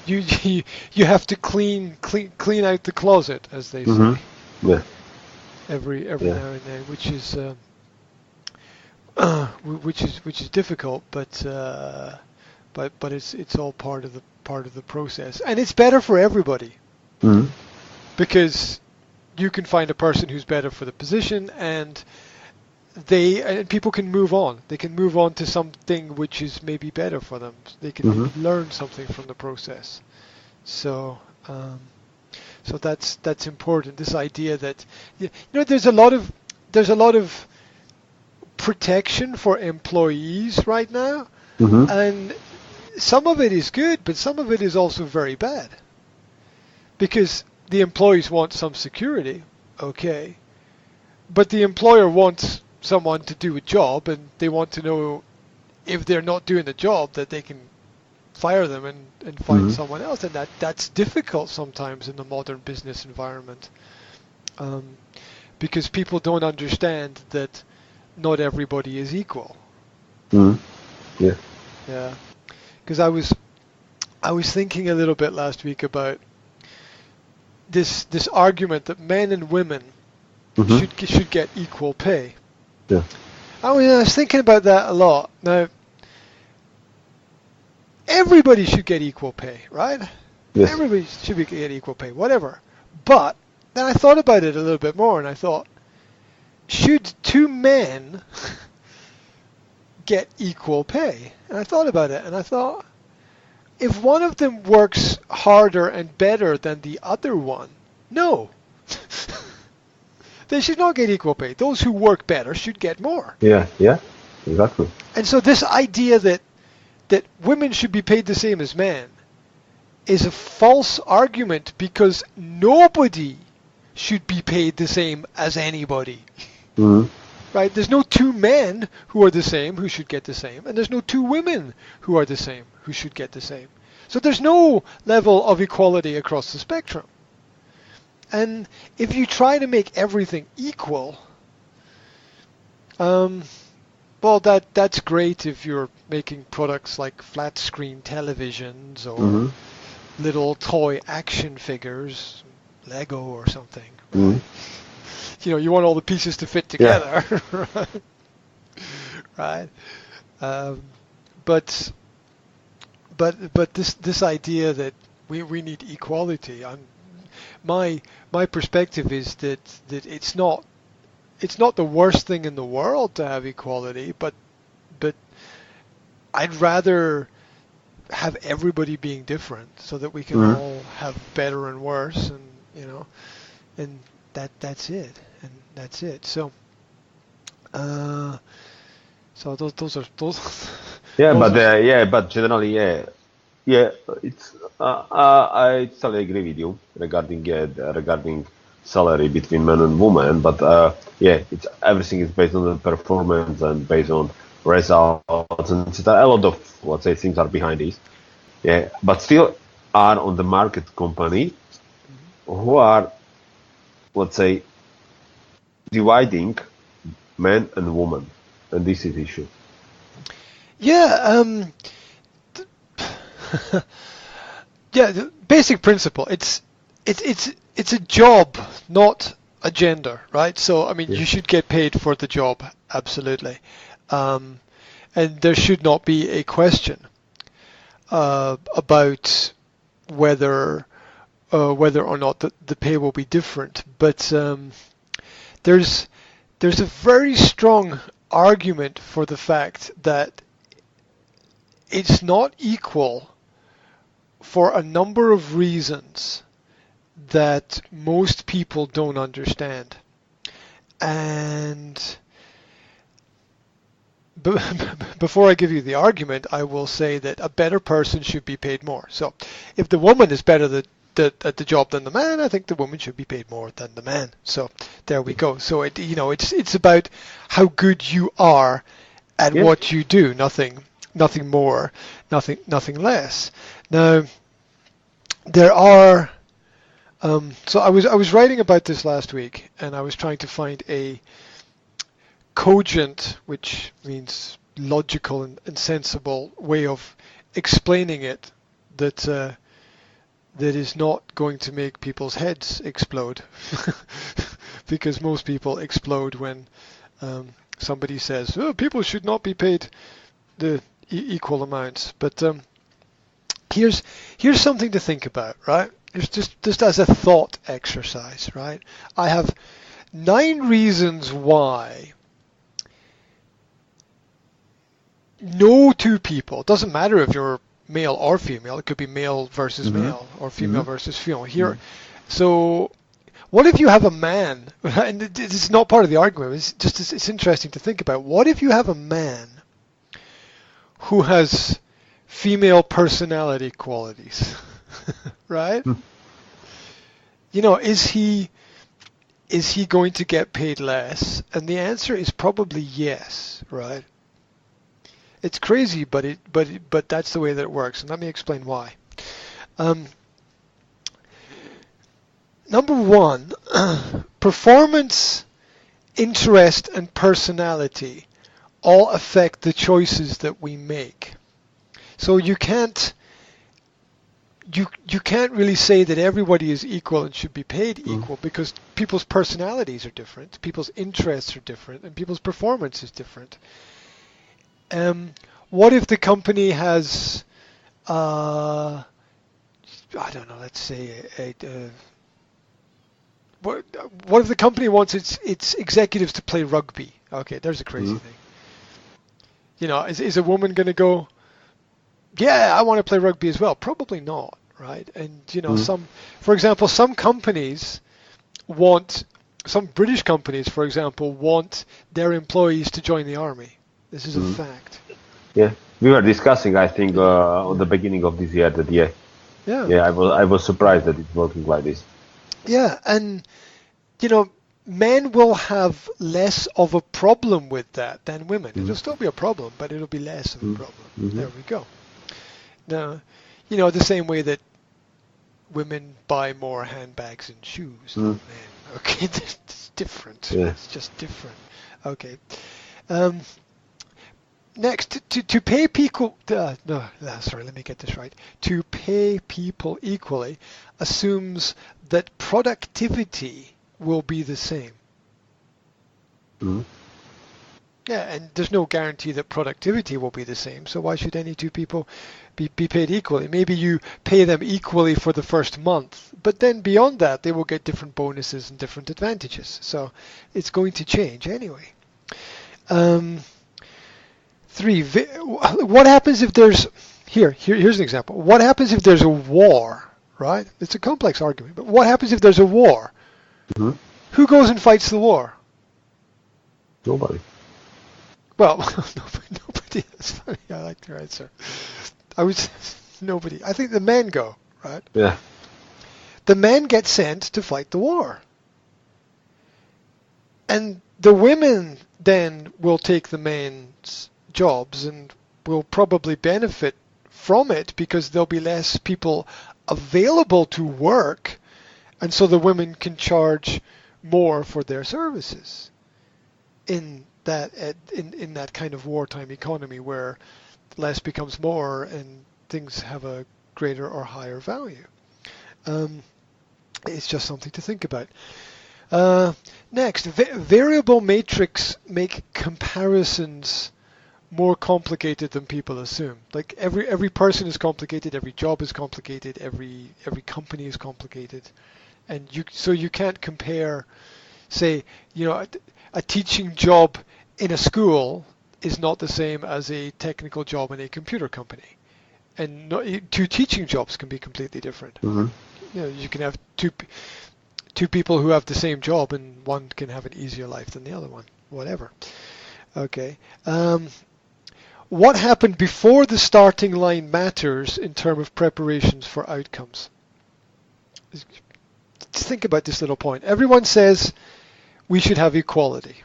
you have to clean out the closet, as they say, Yeah. every Yeah. now and then, which is difficult, but it's all part of the process, and it's better for everybody Mhm. because you can find a person who's better for the position, and people can move on. They can move on to something which is maybe better for them. They can maybe learn something from the process. So that's important. This idea that there's a lot of protection for employees right now, and some of it is good, but some of it is also very bad because the employees want some security, okay, but the employer wants someone to do a job, and they want to know if they're not doing the job that they can fire them and find someone else, and that's difficult sometimes in the modern business environment, because people don't understand that not everybody is equal. Yeah. Yeah, because I was thinking a little bit last week about this argument that men and women should get equal pay. Yeah. I was thinking about that a lot. Now, everybody should get equal pay, right? Yes. Everybody should get equal pay, whatever. But then I thought about it a little bit more, and I thought, should two men get equal pay? And I thought about it, and I thought, if one of them works harder and better than the other one, no. They should not get equal pay. Those who work better should get more. Yeah, exactly. And so this idea that women should be paid the same as men is a false argument, because nobody should be paid the same as anybody. Right? There's no two men who are the same who should get the same, and there's no two women who are the same who should get the same. So there's no level of equality across the spectrum. And if you try to make everything equal, well, that's great if you're making products like flat screen televisions or little toy action figures, Lego or something. Right? You want all the pieces to fit together, right? But this idea that we need equality, my perspective is that it's not the worst thing in the world to have equality, but I'd rather have everybody being different so that we can all have better and worse, and that's it. So so those are Yeah, those but are, but generally, it's I totally agree with you regarding salary between men and women, but it's everything is based on the performance and based on results, and a lot of, let's say, things are behind this. Yeah, but still are on the market company who are, let's say, dividing men and women, and this is the issue. yeah. Yeah, the basic principle. It's a job, not a gender, right? So I mean, you should get paid for the job, absolutely, and there should not be a question about whether or not the pay will be different. But there's a very strong argument for the fact that it's not equal for a number of reasons that most people don't understand. And before I give you the argument, I will say that a better person should be paid more. So if the woman is better at the job than the man, I think the woman should be paid more than the man. So there we go. So it's about how good you are at what you do, nothing more, nothing less. Now, there are. So I was writing about this last week, and I was trying to find a cogent, which means logical and sensible way of explaining it that that is not going to make people's heads explode, because most people explode when somebody says, oh, people should not be paid the equal amounts. But here's something to think about, right? It's just as a thought exercise, right? I have 9 reasons why no two people, doesn't matter if you're male or female, it could be male versus male or female versus female here. So what if you have a man, and it's not part of the argument, it's interesting to think about. What if you have a man who has female personality qualities, right? You know, is he going to get paid less? And the answer is probably yes, right? It's crazy, but that's the way that it works. And let me explain why. Number 1, performance, interest, and personality all affect the choices that we make. So you can't really say that everybody is equal and should be paid equal, because people's personalities are different, people's interests are different, and people's performance is different. What if the company has, I don't know, let's say, what if the company wants its executives to play rugby? Okay, there's a crazy thing. You know, is a woman going to go, yeah, I want to play rugby as well? Probably not, right? And, you know, for example, some British companies, for example, want their employees to join the army. This is a fact. Yeah, we were discussing, I think, on the beginning of this year that I was surprised that it's working like this. Yeah, and you know, men will have less of a problem with that than women. It'll still be a problem, but it'll be less of a problem. There we go. Now, you know, the same way that women buy more handbags and shoes than men. Okay, it's different. Yeah. It's just different. Okay. Next, to pay people, let me get this right. To pay people equally assumes that productivity will be the same. Yeah, and there's no guarantee that productivity will be the same, so why should any two people be paid equally? Maybe you pay them equally for the first month, but then beyond that they will get different bonuses and different advantages, so it's going to change anyway. 3, what happens if there's, here's an example. What happens if there's a war, right? It's a complex argument, but what happens if there's a war? Who goes and fights the war? Nobody. Well, nobody. That's funny. I like your answer. Nobody. I think the men go, right? Yeah. The men get sent to fight the war. And the women then will take the men's jobs and will probably benefit from it because there'll be less people available to work, and so the women can charge more for their services in that kind of wartime economy where less becomes more and things have a greater or higher value. It's just something to think about. Next, variable matrix make comparisons more complicated than people assume. Like every person is complicated, every job is complicated, every company is complicated, and you can't compare, say, you know, a teaching job in a school is not the same as a technical job in a computer company, and two teaching jobs can be completely different. You know, you can have two people who have the same job, and one can have an easier life than the other one. Whatever. Okay. What happened before the starting line matters in terms of preparations for outcomes. Just think about this little point. Everyone says we should have equality,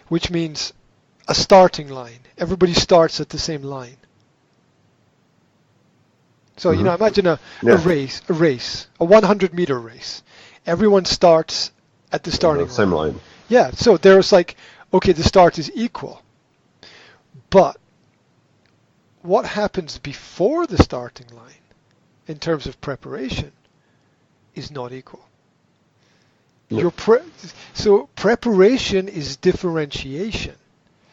which means a starting line. Everybody starts at the same line. So, you know, imagine a race, a 100-meter race. Everyone starts at the starting line. Same line. Yeah, so there's like, okay, the start is equal. But what happens before the starting line in terms of preparation is not equal. Yeah. So preparation is differentiation.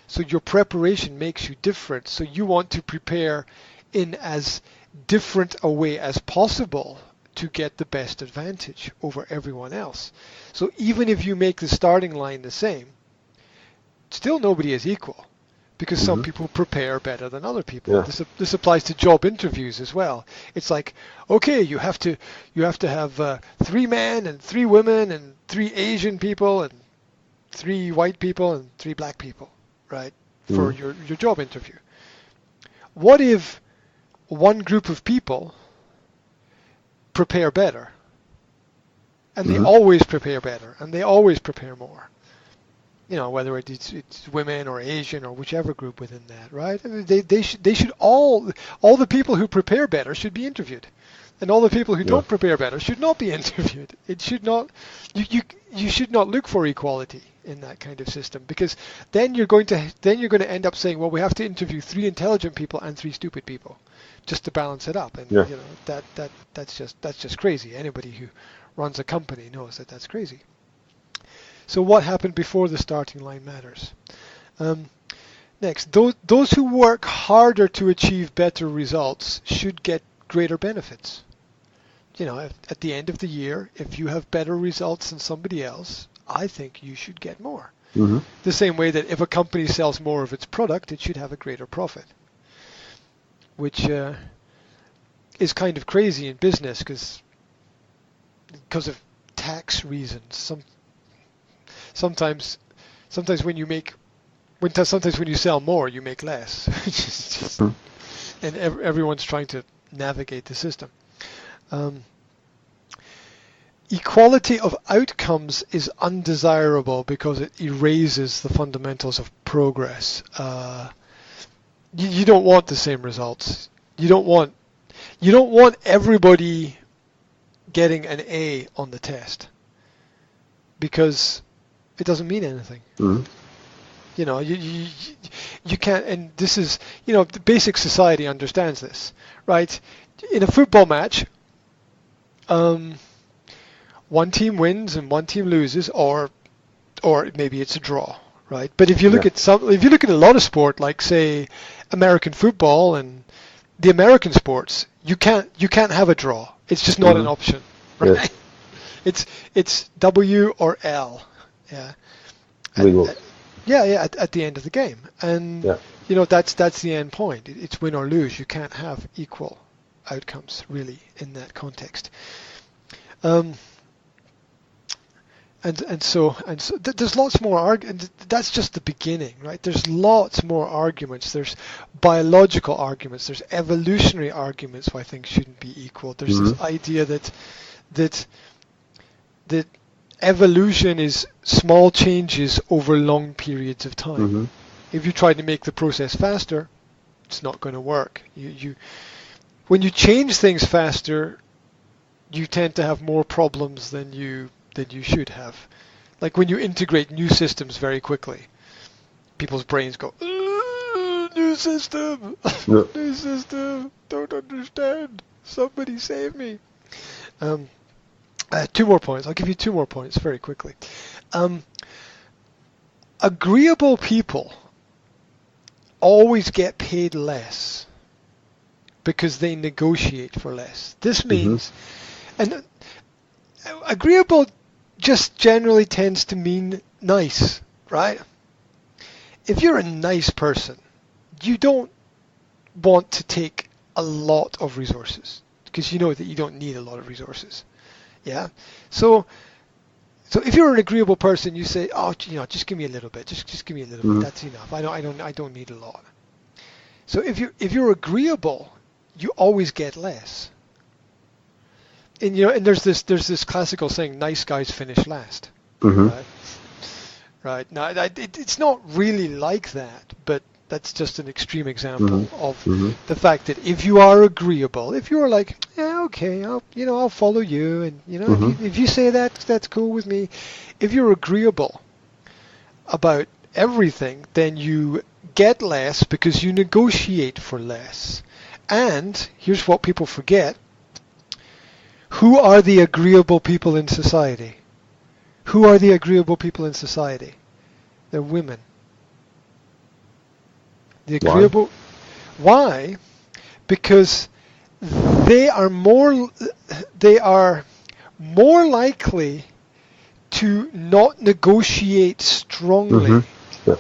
So your preparation makes you different. So you want to prepare in as different a way as possible to get the best advantage over everyone else. So even if you make the starting line the same, still nobody is equal, because some people prepare better than other people. Yeah. This applies to job interviews as well. It's like, okay, you have to have 3 men and 3 women and 3 Asian people and 3 white people and 3 black people, right? For your job interview. What if one group of people prepare better, and they always prepare better, and they always prepare more? You know, whether it's women or Asian or whichever group within that, right? I mean, they should all the people who prepare better should be interviewed, and all the people who don't prepare better should not be interviewed. It should not. You should not look for equality in that kind of system, because then you're going to end up saying, well, we have to interview 3 intelligent people and 3 stupid people, just to balance it up, and you know that's just crazy. Anybody who runs a company knows that that's crazy. So what happened before the starting line matters. Next, those who work harder to achieve better results should get greater benefits. You know, at the end of the year, if you have better results than somebody else, I think you should get more. The same way that if a company sells more of its product, it should have a greater profit, which is kind of crazy in business because of tax reasons. Sometimes when you sell more, you make less. And everyone's trying to navigate the system. Equality of outcomes is undesirable because it erases the fundamentals of progress. You don't want the same results. You don't want everybody getting an A on the test, because it doesn't mean anything. You know, you can't, and this is, you know, the basic society understands this, right? In a football match, one team wins and one team loses, or maybe it's a draw, right? But if you look at a lot of sport, like say American football and the American sports, you can't have a draw. It's just not an option, right? It's W or L. Yeah. At the end of the game, and you know that's the end point. It's win or lose. You can't have equal outcomes really in that context. And so there's lots more arguments. That's just the beginning, right? There's lots more arguments. There's biological arguments. There's evolutionary arguments why things shouldn't be equal. There's this idea that evolution is small changes over long periods of time. If you try to make the process faster, it's not going to work. When you change things faster, you tend to have more problems than you should have. Like when you integrate new systems very quickly, people's brains go, new system, new system, don't understand, somebody save me. 2 more points. I'll give you 2 more points very quickly. Agreeable people always get paid less because they negotiate for less. This means, and agreeable just generally tends to mean nice, right? If you're a nice person, you don't want to take a lot of resources because you know that you don't need a lot of resources. Yeah. So if you're an agreeable person, you say, oh, you know, just give me a little bit. Just give me a little bit. That's enough. I don't need a lot. So if you're agreeable, you always get less. And you know, and there's this classical saying, nice guys finish last. Right. Now it's not really like that, but that's just an extreme example of the fact that if you are agreeable, if you're like, yeah, okay, I'll follow you, and you know, if you say that's cool with me. If you're agreeable about everything, then you get less because you negotiate for less. And here's what people forget: who are the agreeable people in society? Who are the agreeable people in society? They're women. The agreeable. Why? Because they are more likely to not negotiate strongly. Mm-hmm. Yeah.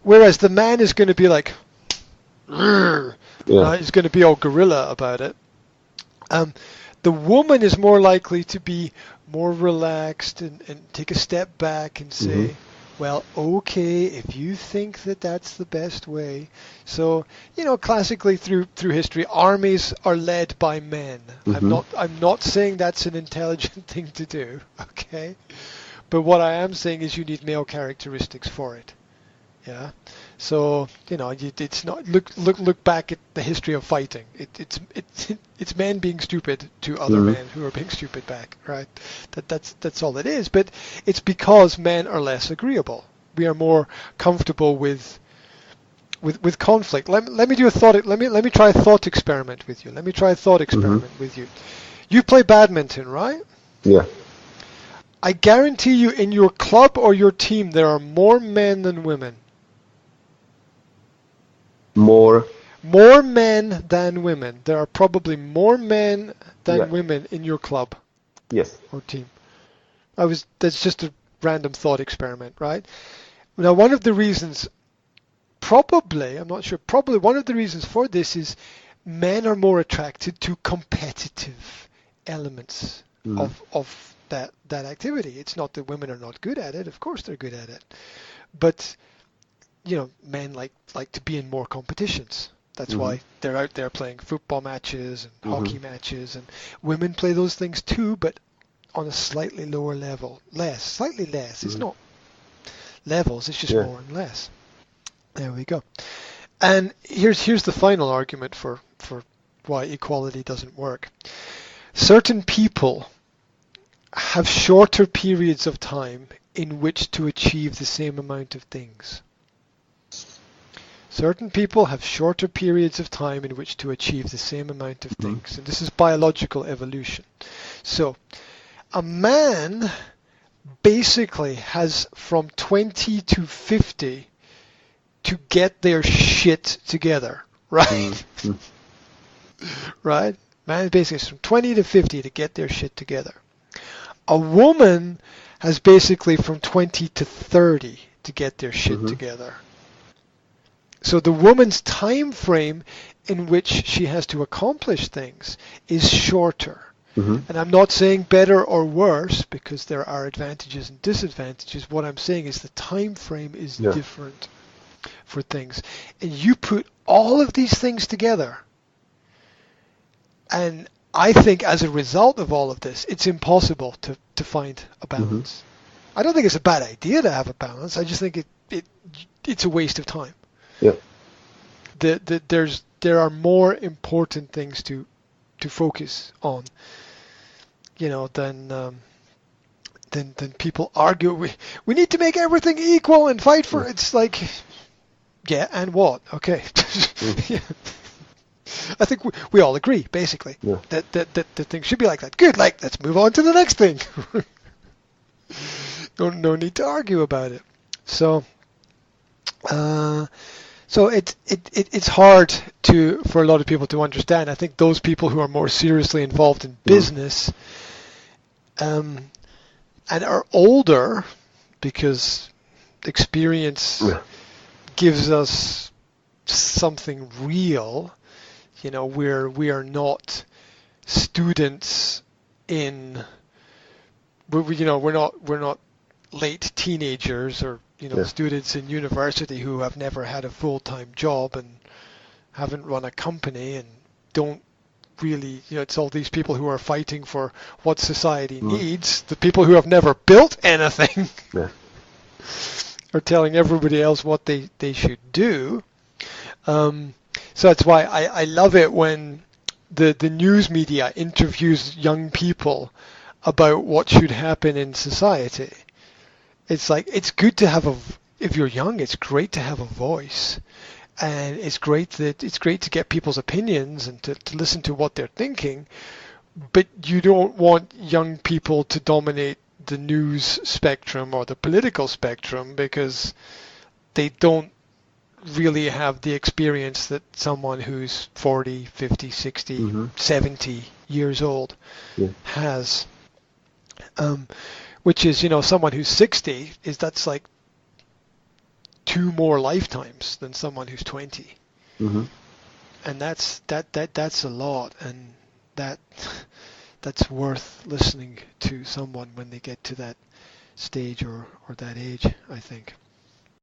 Whereas the man is going to be like, he's going to be all guerrilla about it. The woman is more likely to be more relaxed and take a step back and say, well, okay, if you think that that's the best way. So, classically through history, armies are led by men. I'm not saying that's an intelligent thing to do, okay? But what I am saying is you need male characteristics for it. Yeah. So, it's not look back at the history of fighting. It's men being stupid to other men who are being stupid back, right? That's all it is. But it's because men are less agreeable. We are more comfortable with conflict. Let me do a thought. Let me try a thought experiment with you. With you. You play badminton, right? Yeah. I guarantee you, in your club or your team, there are more men than women. More men than women. There are probably more men than women in your club. Yes. Or team. That's just a random thought experiment, right? Now, one of the reasons, I'm not sure, one of the reasons for this is men are more attracted to competitive elements of that activity. It's not that women are not good at it. Of course they're good at it. But men like to be in more competitions. That's why they're out there playing football matches and hockey matches, and women play those things too, but on a slightly lower level. Slightly less. It's not levels, it's just more and less. There we go. And here's the final argument for why equality doesn't work. Certain people have shorter periods of time in which to achieve the same amount of things. Certain people have shorter periods of time in which to achieve the same amount of things. And this is biological evolution. So a man basically has from 20 to 50 to get their shit together, right? Right? Man basically has from 20 to 50 to get their shit together. A woman has basically from 20 to 30 to get their shit together. So the woman's time frame in which she has to accomplish things is shorter. And I'm not saying better or worse, because there are advantages and disadvantages. What I'm saying is the time frame is different for things. And you put all of these things together, and I think as a result of all of this, it's impossible to find a balance. I don't think it's a bad idea to have a balance. I just think it's a waste of time. Yeah. There are more important things to focus on, than people argue. We need to make everything equal and fight for. It's like, and what? Okay. I think we all agree basically that things should be like that. Good. Let's move on to the next thing. No need to argue about it. So it's hard for a lot of people to understand. I think those people who are more seriously involved in business and are older, because experience gives us something real. We are not students in. We're not late teenagers or students in university who have never had a full-time job and haven't run a company and don't really, it's all these people who are fighting for what society needs. The people who have never built anything are telling everybody else what they should do. So that's why I love it when the news media interviews young people about what should happen in society. It's like, it's good to have if you're young, it's great to have a voice, and it's great to get people's opinions and to listen to what they're thinking. but you don't want young people to dominate the news spectrum or the political spectrum because they don't really have the experience that someone who's 40, 50, 60, 70 years old has. Which is, someone who's 60 that's like 2 more lifetimes than someone who's 20. And that's a lot, and that's worth listening to someone when they get to that stage or that age, I think.